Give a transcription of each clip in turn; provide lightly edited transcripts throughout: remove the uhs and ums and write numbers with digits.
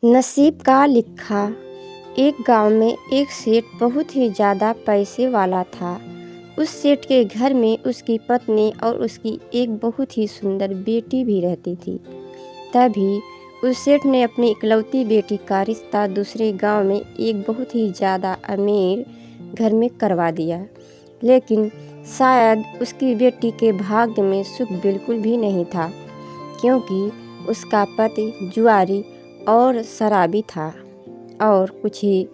नसीब का लिखा। एक गांव में एक सेठ बहुत ही ज़्यादा पैसे वाला था। उस सेठ के घर में उसकी पत्नी और उसकी एक बहुत ही सुंदर बेटी भी रहती थी। तभी उस सेठ ने अपनी इकलौती बेटी का रिश्ता दूसरे गांव में एक बहुत ही ज़्यादा अमीर घर में करवा दिया। लेकिन शायद उसकी बेटी के भाग्य में सुख बिल्कुल भी नहीं था, क्योंकि उसका पति जुआरी और शराबी था और कुछ ही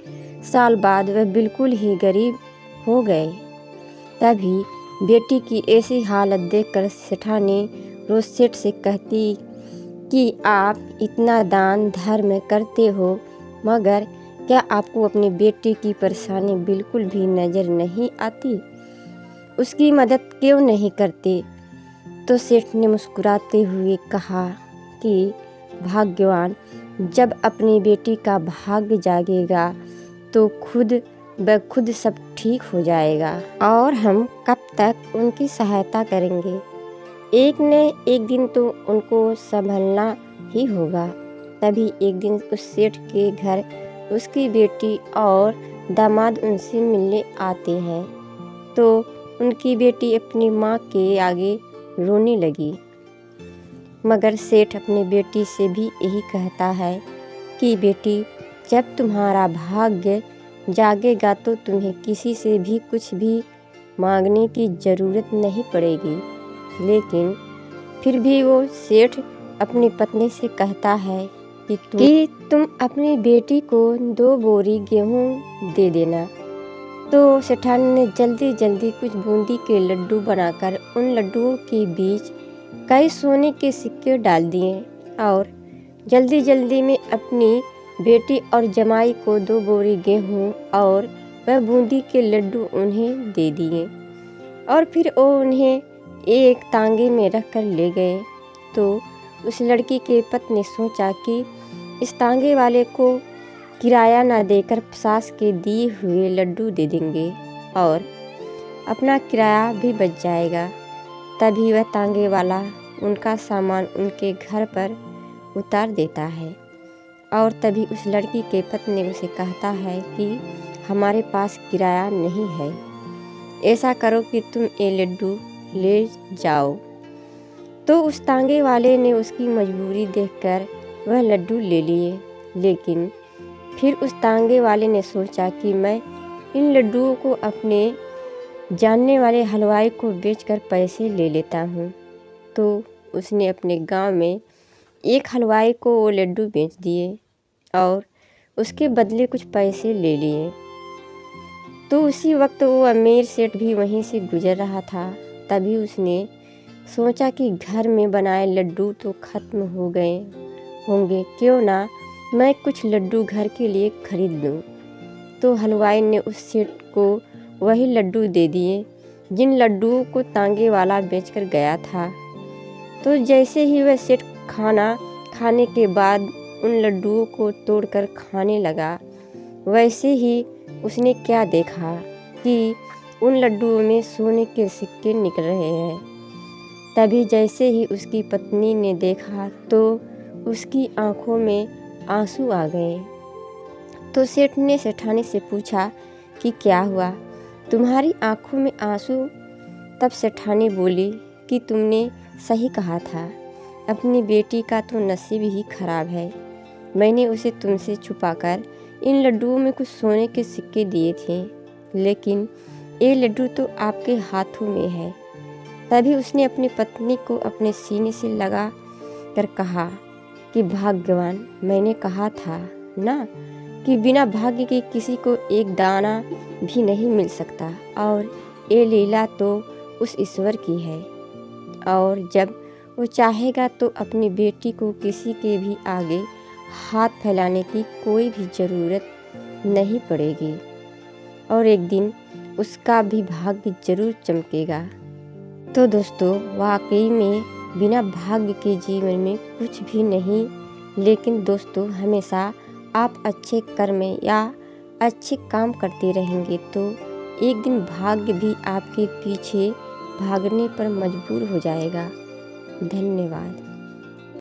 साल बाद वह बिल्कुल ही गरीब हो गए। तभी बेटी की ऐसी हालत देखकर सेठानी रोज सेठ से कहती कि आप इतना दान धर्म करते हो, मगर क्या आपको अपनी बेटी की परेशानी बिल्कुल भी नज़र नहीं आती? उसकी मदद क्यों नहीं करते? तो सेठ ने मुस्कुराते हुए कहा कि भाग्यवान जब अपनी बेटी का भाग्य जागेगा तो खुद ब खुद सब ठीक हो जाएगा और हम कब तक उनकी सहायता करेंगे। एक न एक दिन तो उनको संभलना ही होगा। तभी एक दिन उस सेठ के घर उसकी बेटी और दामाद उनसे मिलने आते हैं, तो उनकी बेटी अपनी माँ के आगे रोने लगी। मगर सेठ अपनी बेटी से भी यही कहता है कि बेटी, जब तुम्हारा भाग्य जागेगा तो तुम्हें किसी से भी कुछ भी मांगने की ज़रूरत नहीं पड़ेगी। लेकिन फिर भी वो सेठ अपनी पत्नी से कहता है कि तुम अपनी बेटी को 2 बोरी गेहूँ दे देना। तो सेठानी ने जल्दी जल्दी कुछ बूंदी के लड्डू बनाकर उन लड्डुओं के बीच कई सोने के सिक्के डाल दिए और जल्दी जल्दी में अपनी बेटी और जमाई को 2 बोरी गेहूँ और वह बूंदी के लड्डू उन्हें दे दिए और फिर वो उन्हें एक तांगे में रख कर ले गए। तो उस लड़की के पति ने सोचा कि इस तांगे वाले को किराया ना देकर सास के दिए हुए लड्डू दे देंगे और अपना किराया भी बच जाएगा। तभी वह तांगे वाला उनका सामान उनके घर पर उतार देता है और तभी उस लड़की के पति ने उसे कहता है कि हमारे पास किराया नहीं है, ऐसा करो कि तुम ये लड्डू ले जाओ। तो उस तांगे वाले ने उसकी मजबूरी देखकर वह लड्डू ले लिए। लेकिन फिर उस तांगे वाले ने सोचा कि मैं इन लड्डुओं को अपने जानने वाले हलवाई को बेचकर पैसे ले लेता हूँ। तो उसने अपने गांव में एक हलवाई को वो लड्डू बेच दिए और उसके बदले कुछ पैसे ले लिए। तो उसी वक्त वो अमीर सेठ भी वहीं से गुजर रहा था। तभी उसने सोचा कि घर में बनाए लड्डू तो ख़त्म हो गए होंगे, क्यों ना मैं कुछ लड्डू घर के लिए खरीद लूँ। तो हलवाई ने उस सेठ को वही लड्डू दे दिए जिन लड्डुओं को तांगे वाला बेचकर गया था। तो जैसे ही वह सेठ खाना खाने के बाद उन लड्डुओं को तोड़कर खाने लगा, वैसे ही उसने क्या देखा कि उन लड्डुओं में सोने के सिक्के निकल रहे हैं। तभी जैसे ही उसकी पत्नी ने देखा तो उसकी आंखों में आंसू आ गए। तो सेठ ने सेठानी से पूछा कि क्या हुआ, तुम्हारी आंखों में आंसू? तब सेठानी बोली कि तुमने सही कहा था, अपनी बेटी का तो नसीब ही खराब है। मैंने उसे तुमसे छुपाकर इन लड्डुओं में कुछ सोने के सिक्के दिए थे, लेकिन ये लड्डू तो आपके हाथों में है। तभी उसने अपनी पत्नी को अपने सीने से लगा कर कहा कि भाग्यवान, मैंने कहा था ना कि बिना भाग्य के किसी को एक दाना भी नहीं मिल सकता और ये लीला तो उस ईश्वर की है और जब वो चाहेगा तो अपनी बेटी को किसी के भी आगे हाथ फैलाने की कोई भी ज़रूरत नहीं पड़ेगी और एक दिन उसका भी भाग्य जरूर चमकेगा। तो दोस्तों, वाकई में बिना भाग्य के जीवन में कुछ भी नहीं। लेकिन दोस्तों, हमेशा आप अच्छे कर्म या अच्छे काम करते रहेंगे तो एक दिन भाग्य भी आपके पीछे भागने पर मजबूर हो जाएगा। धन्यवाद।